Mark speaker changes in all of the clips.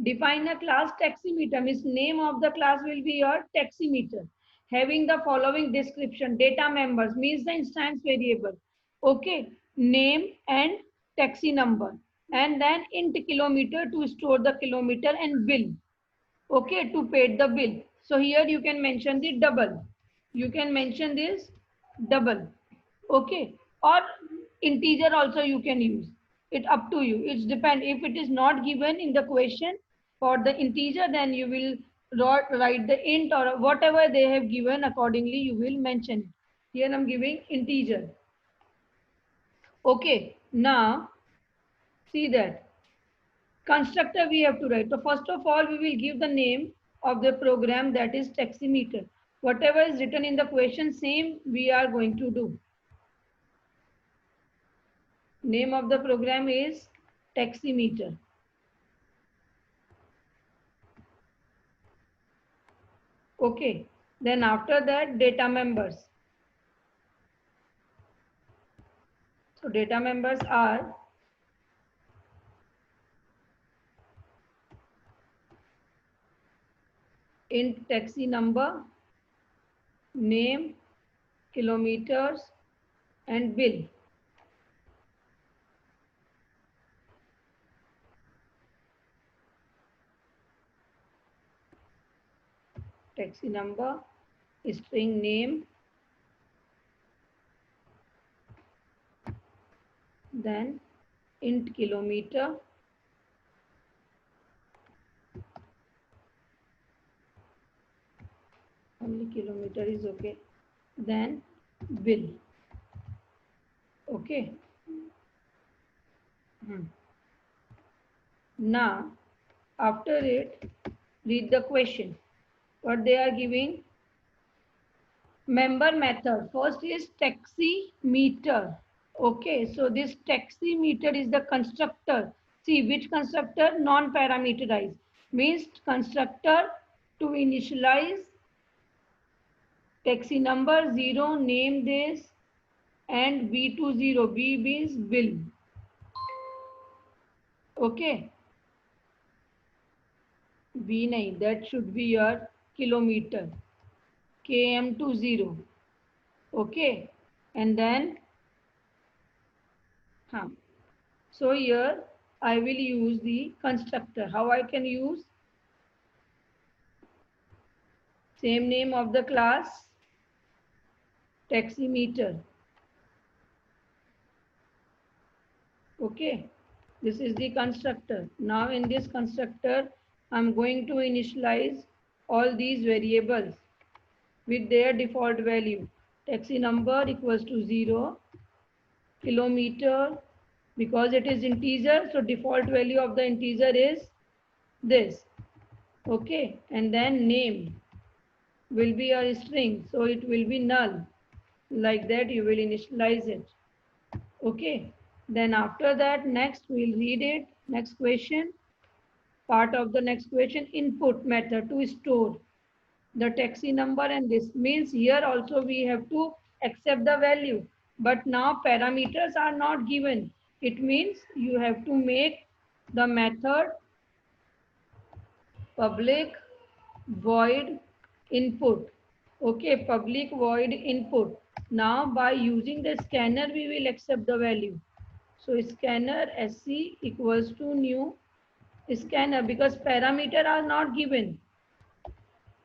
Speaker 1: Define a class taximeter means name of the class will be your taximeter. Having the following description, data members means the instance variable. Okay, name and taxi number. And then int kilometer to store the kilometer and bill. Okay, to pay the bill. So here you can mention the double. You can mention this double. Okay, or integer also you can use. It up to you. It's depend. If it is not given in the question for the integer, then you will write the int or whatever they have given accordingly. You will mention it. Here I'm giving integer. Okay, now see that. Constructor we have to write. So first of all, we will give the name of the program, that is taximeter. Whatever is written in the question, same we are going to do. Name of the program is taximeter. Okay. Then after that, data members. So data members are int taxi number, name, kilometers, and bill. Taxi number, string name, then int kilometer, only kilometer is okay, then bill. Okay. Now after it, read the question. What they are giving? Member method. First is taximeter. Okay, so this taximeter is the constructor. See which constructor? Non-parameterized. Means constructor to initialize taxi number 0, name this, and B20. B means bill. Okay. B nahi, that should be your kilometer. KM20. Okay. And then so here I will use the constructor. How I can use? Same name of the class, taximeter. Okay, this is the constructor. Now in this constructor, I'm going to initialize all these variables with their default value. Taxi number equals to 0, kilometer, because it is integer, so default value of the integer is this. Okay, and then name will be a string, so it will be null. Like that you will initialize it. Okay, then after that, next we'll read it. Next question, part of the next question, input method to store the taxi number, and this means here also we have to accept the value, but now parameters are not given. It means you have to make the method public void input. Okay, public void input. Now by using the scanner, we will accept the value. So scanner sc equals to new scanner, because parameter are not given.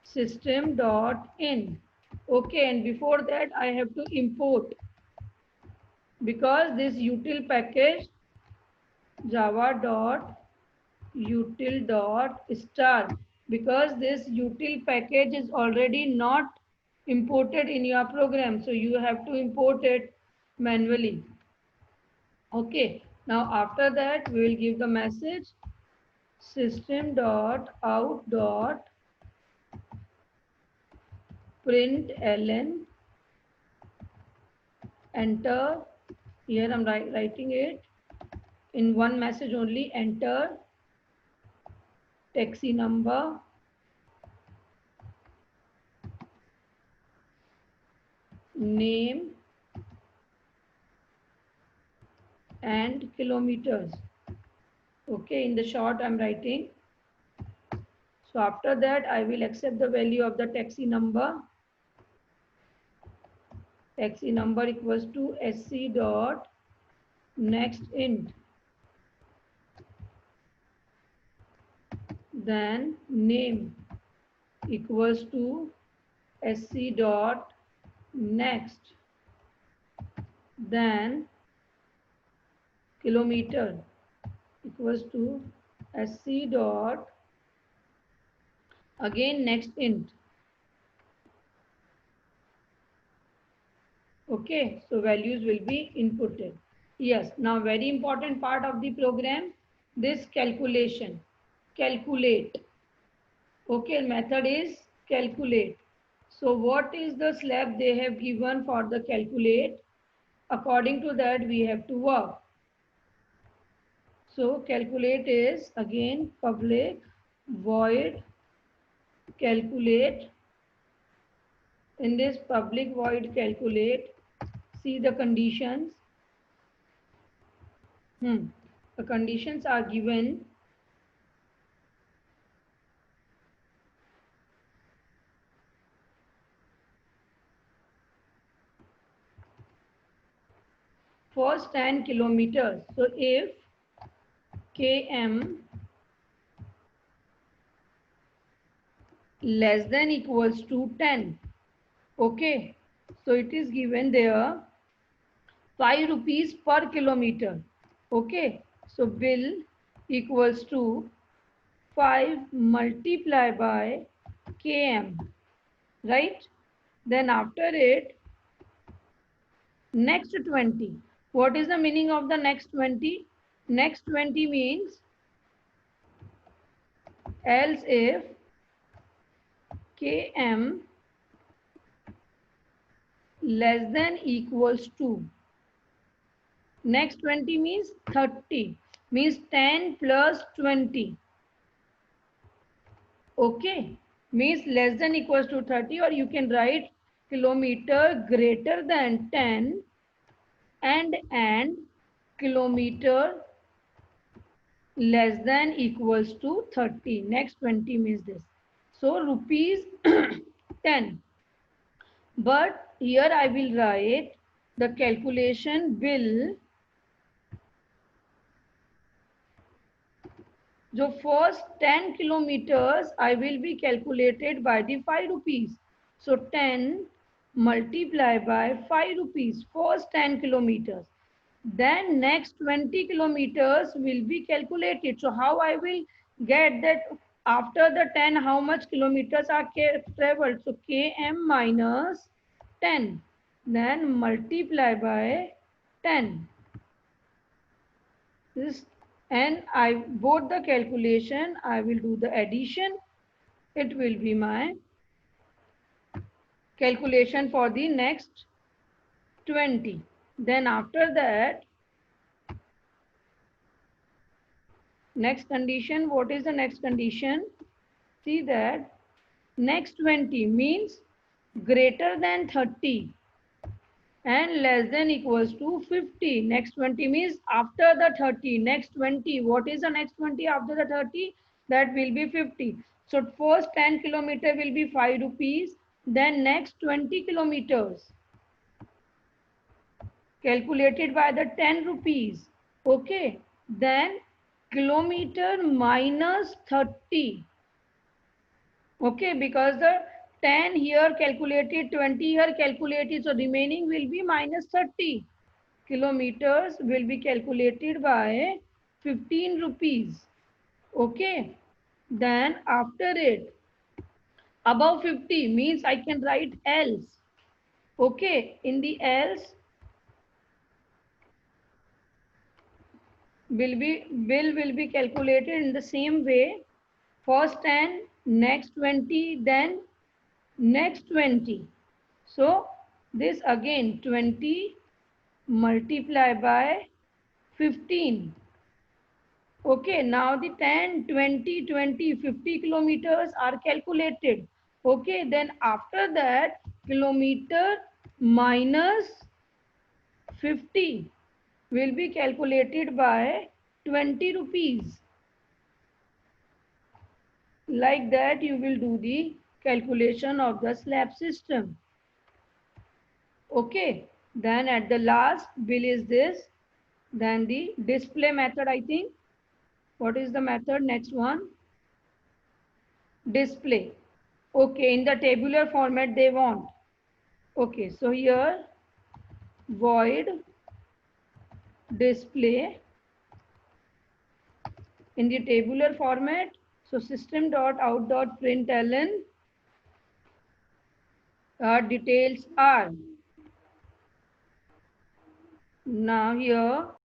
Speaker 1: System dot in. Okay, and before that I have to import, because this util package java dot util dot star, because this util package is already not imported in your program, so you have to import it manually. Okay, now after that we will give the message system dot out dot println, enter. Here I'm writing it in one message only. Enter taxi number, name, and kilometers. Okay, in the short I'm writing So after that, I will accept the value of the taxi number. Taxi number equals to sc dot next int. Then name equals to sc dot next. Then kilometer equals to sc dot again next int. Okay, so values will be inputted. Yes, now very important part of the program, this calculation. Calculate. Okay, method is calculate. So what is the slab they have given for the calculate? According to that, we have to work. So calculate is again public void calculate. In this public void calculate, see the conditions. The conditions are given. First 10 kilometers. So if km less than equals to 10, okay, so it is given there 5 rupees per kilometer. Okay, so bill equals to 5 multiplied by km, right? Then after it, next 20. What is the meaning of the next 20? Next 20 means else if km less than equals to, next 20 means 30, means 10 plus 20. Okay, means less than equals to 30, or you can write kilometer greater than 10 and kilometer less than equals to 30. Next 20 means this. So rupees 10. But here I will write the calculation bill. So first 10 kilometers I will be calculated by the 5 rupees. So 10 multiplied by 5 rupees, first 10 kilometers. Then next 20 kilometers will be calculated. So how I will get that after the 10, how much kilometers are traveled? So km minus 10, then multiply by 10. This, and I both the calculation, I will do the addition. It will be my calculation for the next 20. Then after that, next condition, what is the next condition? See that next 20 means greater than 30 and less than equals to 50. Next 20 means after the 30. Next 20, what is the next 20 after the 30? That will be 50. So first 10 kilometer will be 5 rupees. Then next 20 kilometers calculated by the 10 rupees. Okay. Then kilometer minus 30. Okay, because the 10 here calculated, 20 here calculated, so remaining will be minus 30. Kilometers will be calculated by 15 rupees. Okay, then after it, above 50 means I can write else. Okay, in the else, bill will be calculated in the same way. First 10, next 20, then next 20. So this again 20 multiplied by 15. Okay, now the 10, 20, 20, 50 kilometers are calculated. Okay, then after that kilometer minus 50 will be calculated by 20 rupees. Like that you will do the calculation of the slab system. Okay, then at the last bill is this, then the display method, I think. What is the method? Next one, display. Okay, in the tabular format they want. Okay, so here void display in the tabular format. So system.out.println details are. Now here